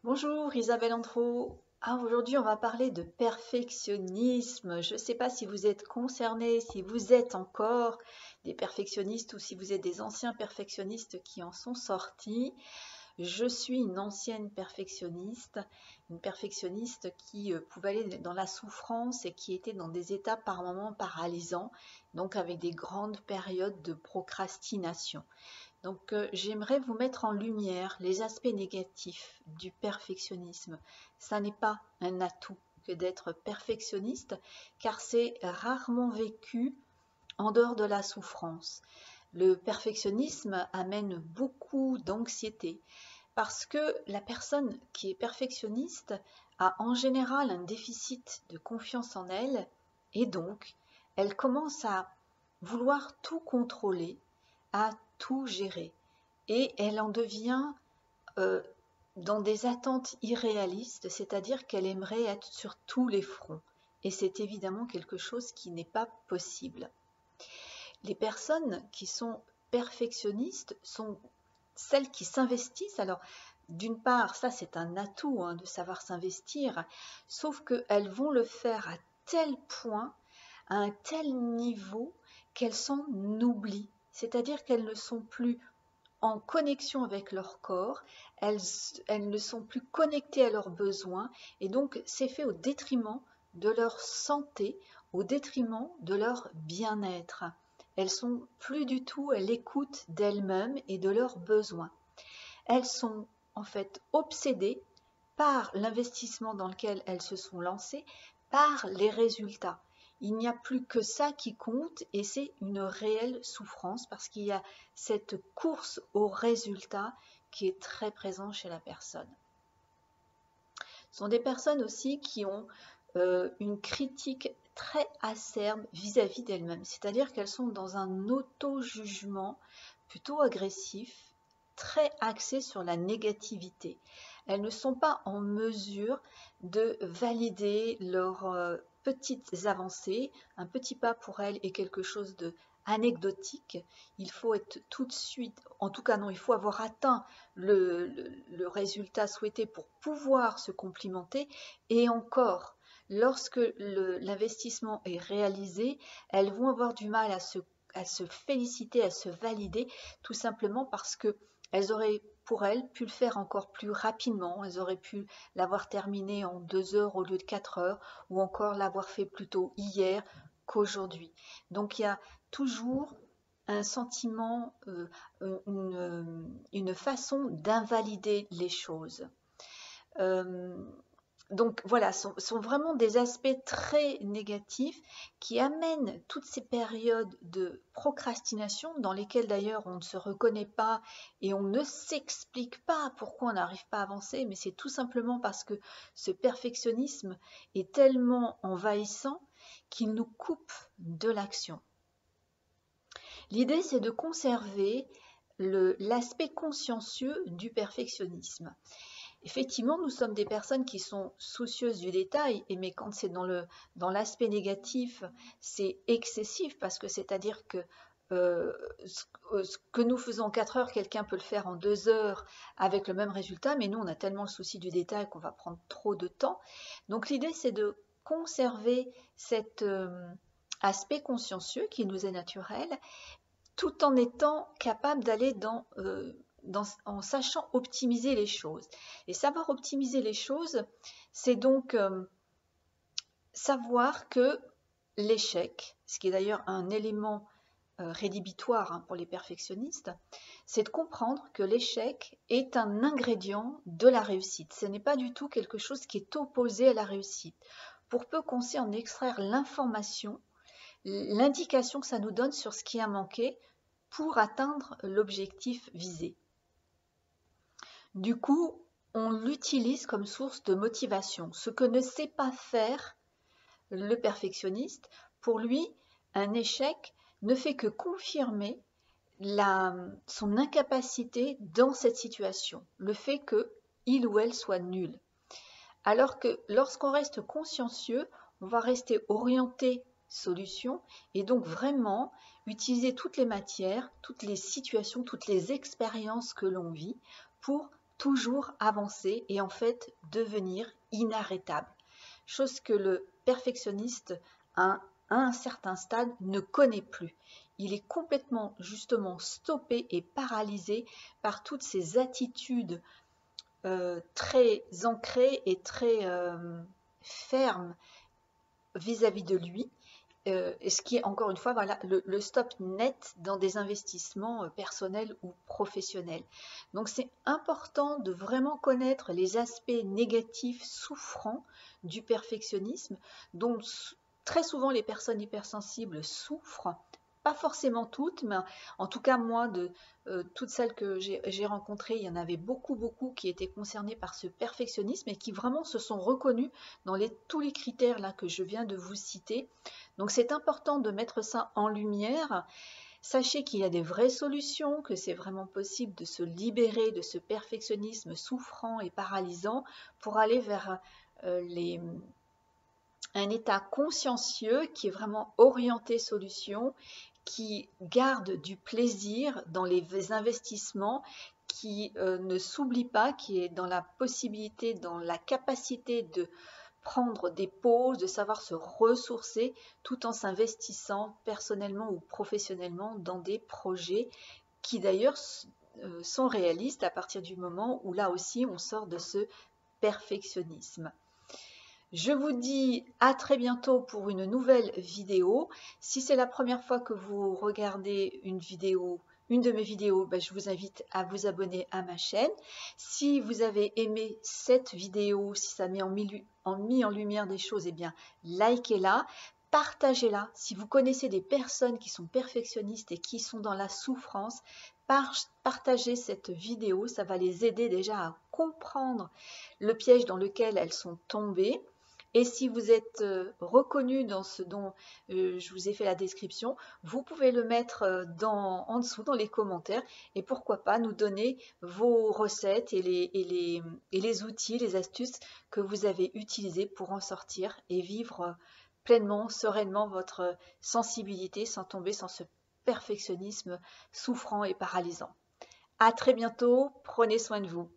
Bonjour Isabelle Antro. Aujourd'hui on va parler de perfectionnisme. Je ne sais pas si vous êtes concernés, si vous êtes encore des perfectionnistes ou si vous êtes des anciens perfectionnistes qui en sont sortis. Je suis une ancienne perfectionniste, une perfectionniste qui pouvait aller dans la souffrance et qui était dans des états par moments paralysants, donc avec des grandes périodes de procrastination. Donc, j'aimerais vous mettre en lumière les aspects négatifs du perfectionnisme. Ça n'est pas un atout que d'être perfectionniste, car c'est rarement vécu en dehors de la souffrance. Le perfectionnisme amène beaucoup d'anxiété, parce que la personne qui est perfectionniste a en général un déficit de confiance en elle, et donc elle commence à vouloir tout contrôler, à tout gérer. Et elle en devient euh, dans des attentes irréalistes, c'est-à-dire qu'elle aimerait être sur tous les fronts. Et c'est évidemment quelque chose qui n'est pas possible. Les personnes qui sont perfectionnistes sont celles qui s'investissent. Alors, d'une part, ça c'est un atout de savoir s'investir, sauf qu'elles vont le faire à tel point, à un tel niveau, qu'elles s'en oublient. C'est-à-dire qu'elles ne sont plus en connexion avec leur corps, elles ne sont plus connectées à leurs besoins, et donc c'est fait au détriment de leur santé, au détriment de leur bien-être. Elles sont plus du tout à l'écoute d'elles-mêmes et de leurs besoins. Elles sont en fait obsédées par l'investissement dans lequel elles se sont lancées, par les résultats. Il n'y a plus que ça qui compte et c'est une réelle souffrance parce qu'il y a cette course au résultat qui est très présente chez la personne. Ce sont des personnes aussi qui ont une critique très acerbe vis-à-vis d'elles-mêmes, c'est-à-dire qu'elles sont dans un auto-jugement plutôt agressif, très axé sur la négativité. Elles ne sont pas en mesure de valider leurs petites avancées. Un petit pas pour elles est quelque chose de anecdotique. Il faut être tout de suite, en tout cas non, il faut avoir atteint le résultat souhaité pour pouvoir se complimenter. Et encore, lorsque l'investissement est réalisé, elles vont avoir du mal à se féliciter, à se valider, tout simplement parce que elles auraient, pour elles, pu le faire encore plus rapidement. Elles auraient pu l'avoir terminé en 2 heures au lieu de 4 heures, ou encore l'avoir fait plus tôt hier qu'aujourd'hui. Donc il y a toujours un sentiment, une façon d'invalider les choses. Euh, donc voilà, sont vraiment des aspects très négatifs qui amènent toutes ces périodes de procrastination dans lesquelles d'ailleurs on ne se reconnaît pas et on ne s'explique pas pourquoi on n'arrive pas à avancer, mais c'est tout simplement parce que ce perfectionnisme est tellement envahissant qu'il nous coupe de l'action. L'idée, c'est de conserver l'aspect consciencieux du perfectionnisme. Effectivement, nous sommes des personnes qui sont soucieuses du détail, mais quand c'est dans l'aspect négatif, c'est excessif parce que c'est-à-dire que euh, ce que nous faisons en 4 heures, quelqu'un peut le faire en 2 heures avec le même résultat, mais nous, on a tellement le souci du détail qu'on va prendre trop de temps. Donc l'idée, c'est de conserver cet aspect consciencieux qui nous est naturel, tout en étant capable d'aller en sachant optimiser les choses. Et savoir optimiser les choses, c'est donc savoir que l'échec, ce qui est d'ailleurs un élément rédhibitoire pour les perfectionnistes, c'est de comprendre que l'échec est un ingrédient de la réussite. Ce n'est pas du tout quelque chose qui est opposé à la réussite. Pour peu qu'on sait en extraire l'information, l'indication que ça nous donne sur ce qui a manqué pour atteindre l'objectif visé. Du coup, on l'utilise comme source de motivation. Ce que ne sait pas faire le perfectionniste, pour lui, un échec ne fait que confirmer son incapacité dans cette situation, le fait qu'il ou elle soit nul. Alors que lorsqu'on reste consciencieux, on va rester orienté solution et donc vraiment utiliser toutes les matières, toutes les situations, toutes les expériences que l'on vit pour toujours avancer et en fait devenir inarrêtable. Chose que le perfectionniste à un certain stade ne connaît plus. Il est complètement justement stoppé et paralysé par toutes ces attitudes très ancrées et très fermes vis-à-vis de lui. Et ce qui est encore une fois voilà, le stop net dans des investissements personnels ou professionnels. Donc c'est important de vraiment connaître les aspects négatifs souffrants du perfectionnisme, dont très souvent les personnes hypersensibles souffrent, pas forcément toutes, mais en tout cas moi, de toutes celles que j'ai rencontrées, il y en avait beaucoup qui étaient concernées par ce perfectionnisme et qui vraiment se sont reconnus dans tous les critères là que je viens de vous citer. Donc c'est important de mettre ça en lumière. Sachez qu'il y a des vraies solutions, que c'est vraiment possible de se libérer de ce perfectionnisme souffrant et paralysant pour aller vers un état consciencieux qui est vraiment orienté solution, qui garde du plaisir dans les investissements, qui ne s'oublie pas, qui est dans la possibilité, dans la capacité de prendre des pauses, de savoir se ressourcer tout en s'investissant personnellement ou professionnellement dans des projets qui d'ailleurs sont réalistes à partir du moment où là aussi on sort de ce perfectionnisme. Je vous dis à très bientôt pour une nouvelle vidéo. Si c'est la première fois que vous regardez une de mes vidéos, je vous invite à vous abonner à ma chaîne. Si vous avez aimé cette vidéo, si ça met mis en lumière des choses, eh bien, likez-la, partagez-la. Si vous connaissez des personnes qui sont perfectionnistes et qui sont dans la souffrance, partagez cette vidéo. Ça va les aider déjà à comprendre le piège dans lequel elles sont tombées. Et si vous êtes reconnu dans ce dont je vous ai fait la description, vous pouvez le mettre en dessous dans les commentaires et pourquoi pas nous donner vos recettes et les outils, les astuces que vous avez utilisés pour en sortir et vivre pleinement, sereinement votre sensibilité sans tomber dans ce perfectionnisme souffrant et paralysant. À très bientôt, prenez soin de vous.